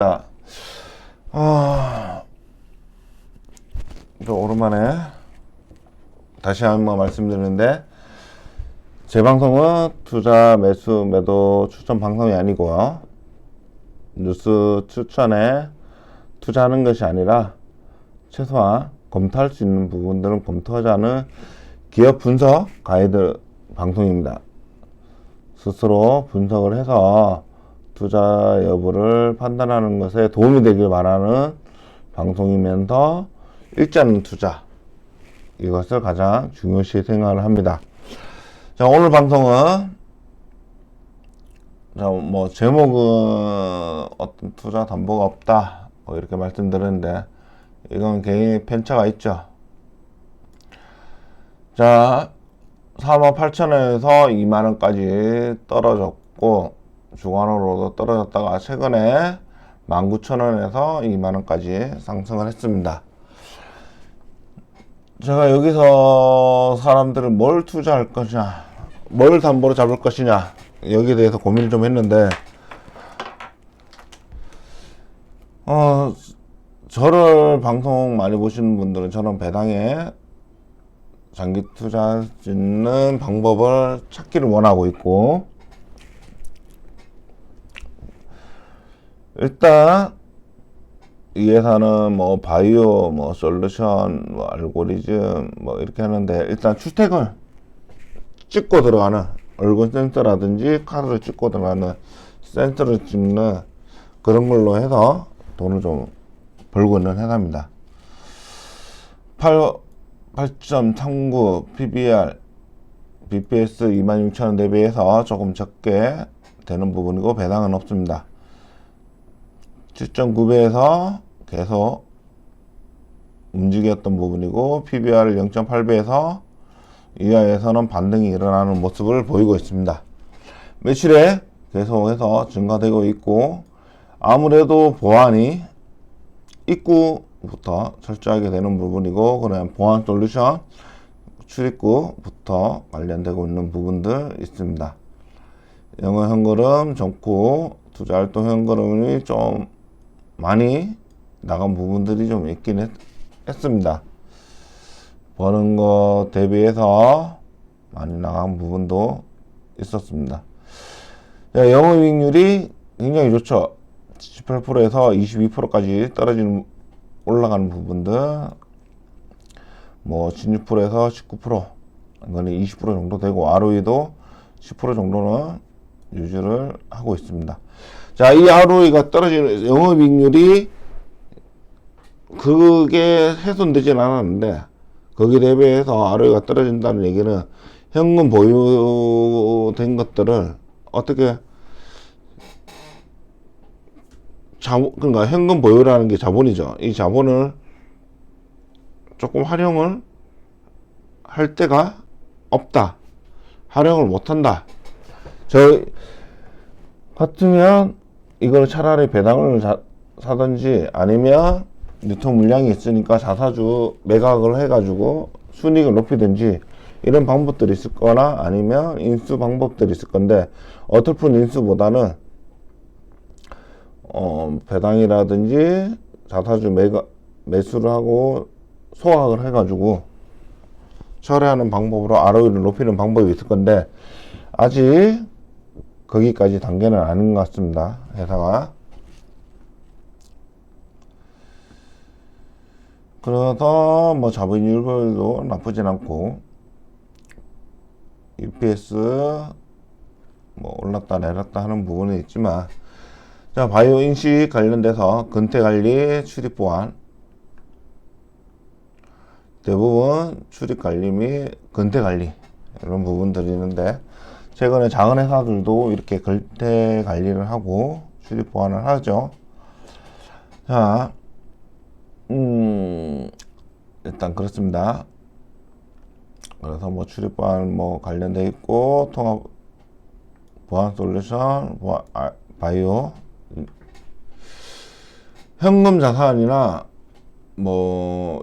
아, 또 오랜만에 다시 한번 말씀드리는데, 제 방송은 투자, 매수, 매도 추천 방송이 아니고요. 뉴스 추천에 투자하는 것이 아니라 최소한 검토할 수 있는 부분들은 검토하자는 기업 분석 가이드 방송입니다. 스스로 분석을 해서 투자 여부를 판단하는 것에 도움이 되길 바라는 방송이면서 일자는 투자, 이것을 가장 중요시 생각을 합니다. 자, 오늘 방송은 제목은 어떤 투자 담보가 없다 이렇게 말씀드렸는데, 이건 개인의 편차가 있죠. 자, 48,000원에서 2만원까지 떨어졌고, 주간으로도 떨어졌다가 최근에 19,000원에서 2만원까지 상승을 했습니다. 제가 여기서 사람들은 뭘 투자할 것이냐, 뭘 담보로 잡을 것이냐, 여기에 대해서 고민을 좀 했는데, 저를 방송 많이 보시는 분들은 저는 배당에 장기 투자할 수 있는 방법을 찾기를 원하고 있고, 일단 이 회사는 바이오, 솔루션, 알고리즘 이렇게 하는데, 일단 출퇴근 찍고 들어가는 얼굴 센서라든지 카드를 찍고 들어가는 센서를 찍는 그런 걸로 해서 돈을 좀 벌고 있는 회사입니다. 8.39 PBR, BPS 26,000원 대비해서 조금 적게 되는 부분이고, 배당은 없습니다. 7.9배에서 계속 움직였던 부분이고, PBR 0.8배에서 이하에서는 반등이 일어나는 모습을 보이고 있습니다. 매출에 계속해서 증가되고 있고, 아무래도 보안이 입구부터 철저하게 되는 부분이고, 그냥 보안 솔루션 출입구부터 관련되고 있는 부분들 있습니다. 영어 현금흐름 좋고, 투자활동 현금흐름이 좀 많이 나간 부분들이 좀 있긴 했습니다. 버는 거 대비해서 많이 나간 부분도 있었습니다. 영업이익률이 굉장히 좋죠. 18%에서 22%까지 올라가는 부분들,16%에서 19%, 이거는 20% 정도 되고, ROE도 10% 정도는 유지를 하고 있습니다. 자, 이 ROE가 떨어지는 영업이익률이 그게 훼손되진 않았는데, 거기에 대비해서 ROE가 떨어진다는 얘기는 현금 보유된 것들을 어떻게 그러니까 현금 보유라는 게 자본이죠. 이 자본을 조금 활용을 할 때가 없다, 활용을 못한다. 저 같으면 이걸 차라리 배당을 사든지, 아니면 유통 물량이 있으니까 자사주 매각을 해가지고 순이익을 높이든지, 이런 방법들이 있을 거나, 아니면 인수 방법들이 있을 건데, 어설픈 인수보다는 배당이라든지 자사주 매수를 하고 소각을 해가지고 처리하는 방법으로 ROE를 높이는 방법이 있을 건데, 아직 거기까지 단계는 아닌 것 같습니다, 회사가. 그래서 자본율도 나쁘진 않고, EPS 올랐다 내렸다 하는 부분은 있지만, 자, 바이오 인식 관련돼서 근태관리, 출입보안, 대부분 출입관리 및 근태관리, 이런 부분들이 있는데, 최근에 작은 회사들도 이렇게 근태관리를 하고 출입보안을 하죠. 자, 일단 그렇습니다. 그래서 출입보안 관련돼 있고, 통합 보안 솔루션, 바이오, 현금 자산이나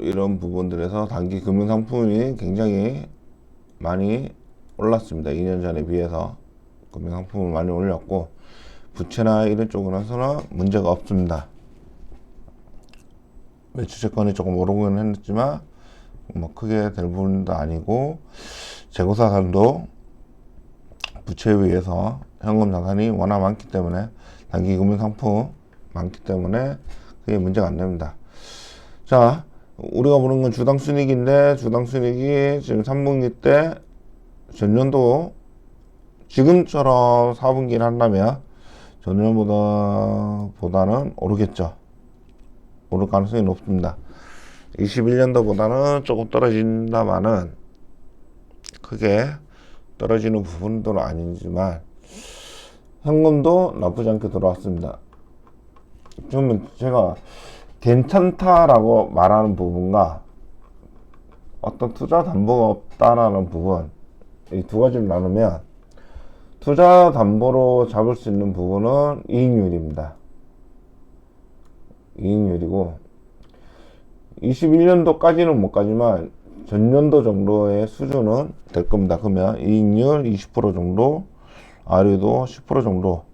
이런 부분들에서 단기 금융 상품이 굉장히 많이 올랐습니다. 2년 전에 비해서 금융 상품을 많이 올렸고, 부채나 이런 쪽으로서는 문제가 없습니다. 매수채권이 조금 오르긴 했지만 뭐 크게 될 부분도 아니고, 재고사들도 부채에 비해서 현금 자산이 워낙 많기 때문에, 단기 금융 상품 많기 때문에 그게 문제가 안 됩니다. 자, 우리가 보는 건 주당 순이익인데, 주당 순이익이 지금 3분기 때 전년도 지금처럼 4분기를 한다면 전년보다는 오르겠죠. 오를 가능성이 높습니다. 21년도보다는 조금 떨어진다마는 크게 떨어지는 부분도 아니지만 현금도 나쁘지 않게 들어왔습니다. 좀 제가 괜찮다라고 말하는 부분과 어떤 투자 담보가 없다라는 부분, 이 두 가지를 나누면, 투자 담보로 잡을 수 있는 부분은 이익률입니다. 이익률이고 21년도까지는 못 가지만 전년도 정도의 수준은 될 겁니다. 그러면 이익률 20% 정도, ROE도 10% 정도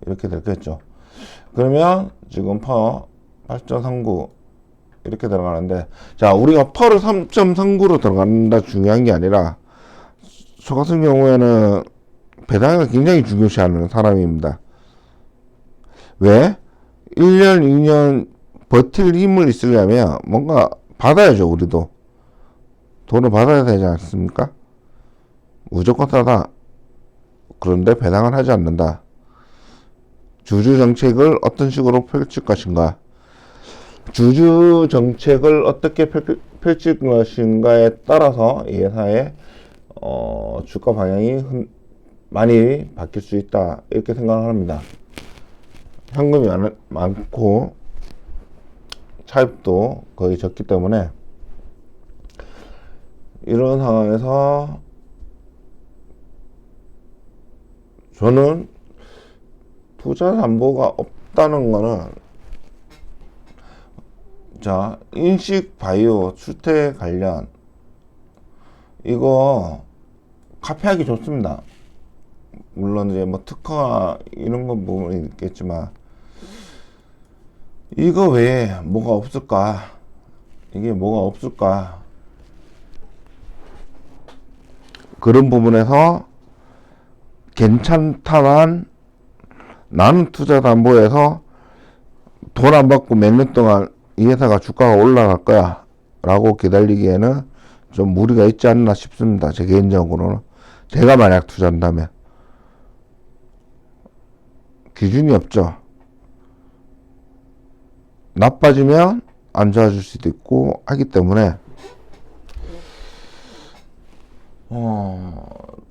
이렇게 됐겠죠. 그러면 지금 퍼 8.39 이렇게 들어가는데, 자, 우리가 퍼를 3.39로 들어간다 중요한 게 아니라, 저 같은 경우에는 배당을 굉장히 중요시하는 사람입니다. 왜? 1년, 2년 버틸 힘을 있으려면 뭔가 받아야죠. 우리도 돈을 받아야 되지 않습니까? 무조건 싸다. 그런데 배당을 하지 않는다. 주주 정책을 어떤 식으로 펼칠 것인가, 주주 정책을 어떻게 펼칠 것인가에 따라서 이 회사의 주가 방향이 많이 바뀔 수 있다, 이렇게 생각을 합니다. 현금이 많고 차입도 거의 적기 때문에 이런 상황에서 저는 투자 담보가 없다는 거는, 자, 인식 바이오 출퇴 관련 이거 카피하기 좋습니다. 물론 이제 뭐 특허 이런 건 부분이 있겠지만, 이거 외에 뭐가 없을까? 이게 뭐가 없을까? 그런 부분에서 괜찮다만, 나는 투자 담보에서 돈 안 받고 몇 년 동안 이 회사가 주가가 올라갈 거야 라고 기다리기에는 좀 무리가 있지 않나 싶습니다. 제 개인적으로는. 제가 만약 투자한다면. 기준이 없죠. 나빠지면 안 좋아질 수도 있고 하기 때문에,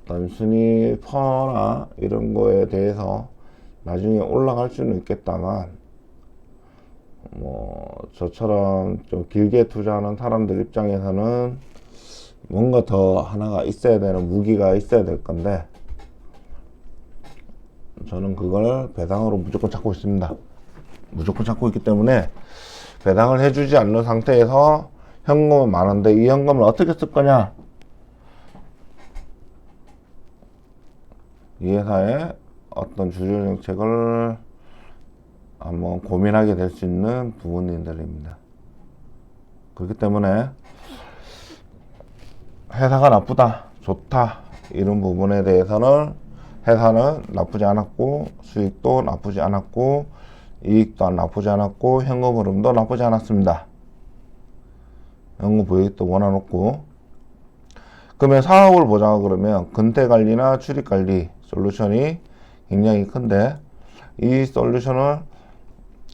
단순히 퍼나 이런 거에 대해서 나중에 올라갈 수는 있겠다만, 뭐 저처럼 좀 길게 투자하는 사람들 입장에서는 뭔가 더 하나가 있어야 되는 무기가 있어야 될 건데, 저는 그걸 배당으로 무조건 찾고 있습니다. 무조건 찾고 있기 때문에, 배당을 해주지 않는 상태에서 현금은 많은데 이 현금을 어떻게 쓸 거냐, 이 회사의 어떤 주주 정책을 한번 고민하게 될 수 있는 부분들입니다. 그렇기 때문에 회사가 나쁘다, 좋다 이런 부분에 대해서는, 회사는 나쁘지 않았고 수익도 나쁘지 않았고 이익도 나쁘지 않았고 현금 흐름도 나쁘지 않았습니다. 현금 보유액도 원화놓고. 그러면 사업을 보자 그러면 근태관리나 출입관리 솔루션이 굉장히 큰데, 이 솔루션을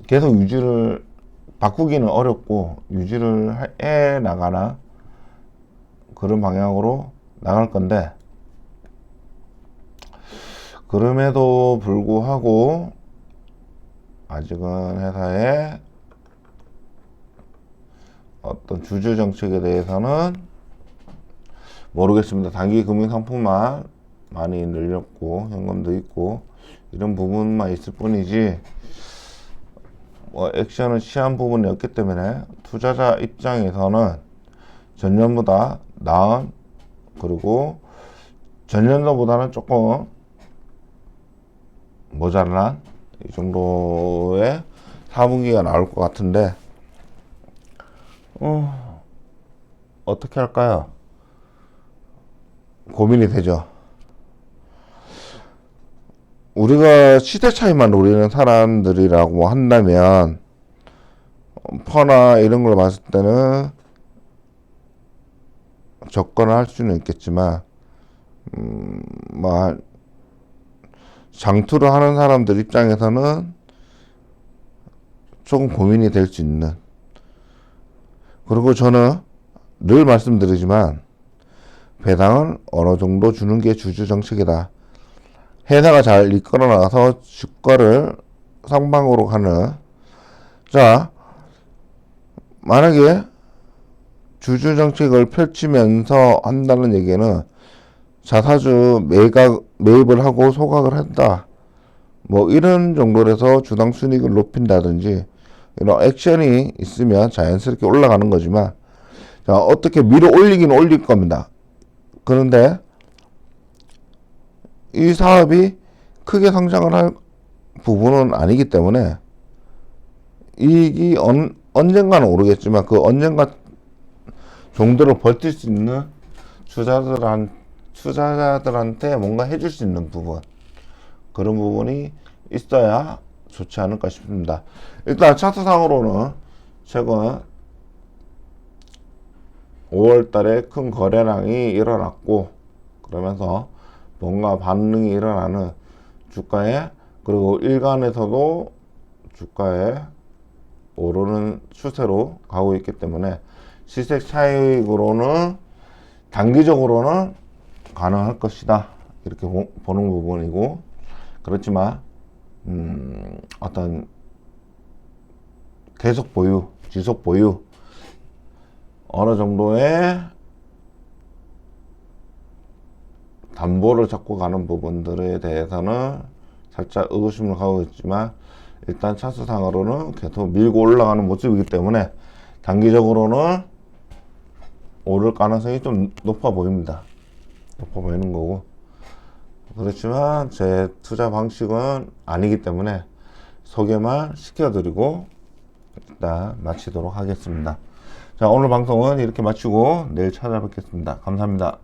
계속 유지를, 바꾸기는 어렵고 유지를 해 나가나 그런 방향으로 나갈 건데, 그럼에도 불구하고 아직은 회사의 어떤 주주 정책에 대해서는 모르겠습니다. 단기 금융 상품만 많이 늘렸고 현금도 있고 이런 부분만 있을 뿐이지, 뭐 액션을 취한 부분이 없기 때문에 투자자 입장에서는 전년보다 나은, 그리고 전년도보다는 조금 모자란 이 정도의 4분기가 나올 것 같은데, 어떻게 할까요? 고민이 되죠. 우리가 시대 차이만 노리는 사람들이라고 한다면, 퍼나 이런 걸 봤을 때는 접근을 할 수는 있겠지만, 뭐, 장투를 하는 사람들 입장에서는 조금 고민이 될 수 있는. 그리고 저는 늘 말씀드리지만, 배당을 어느 정도 주는 게 주주 정책이다. 회사가 잘 이끌어 나가서 주가를 상방으로 가는. 자, 만약에 주주 정책을 펼치면서 한다는 얘기는 자사주 매입을 하고 소각을 한다. 뭐 이런 정도로 해서 주당 순이익을 높인다든지 이런 액션이 있으면 자연스럽게 올라가는 거지만, 자, 어떻게 밀어 올리긴 올릴 겁니다. 그런데 이 사업이 크게 성장을 할 부분은 아니기 때문에 이익이 언젠가는 오르겠지만 그 언젠가 정도를 버틸 수 있는 투자자들한테 뭔가 해줄 수 있는 부분, 그런 부분이 있어야 좋지 않을까 싶습니다. 일단 차트상으로는 최근 5월 달에 큰 거래량이 일어났고, 그러면서 뭔가 반응이 일어나는 주가에, 그리고 일간에서도 주가에 오르는 추세로 가고 있기 때문에 시세 차익으로는 단기적으로는 가능할 것이다, 이렇게 보는 부분이고, 그렇지만 어떤 계속 보유, 지속 보유, 어느 정도의 담보를 잡고 가는 부분들에 대해서는 살짝 의구심을 가고 있지만, 일단 차트상으로는 계속 밀고 올라가는 모습이기 때문에 단기적으로는 오를 가능성이 좀 높아 보입니다. 높아 보이는 거고, 그렇지만 제 투자 방식은 아니기 때문에 소개만 시켜드리고 일단 마치도록 하겠습니다. 자, 오늘 방송은 이렇게 마치고 내일 찾아뵙겠습니다. 감사합니다.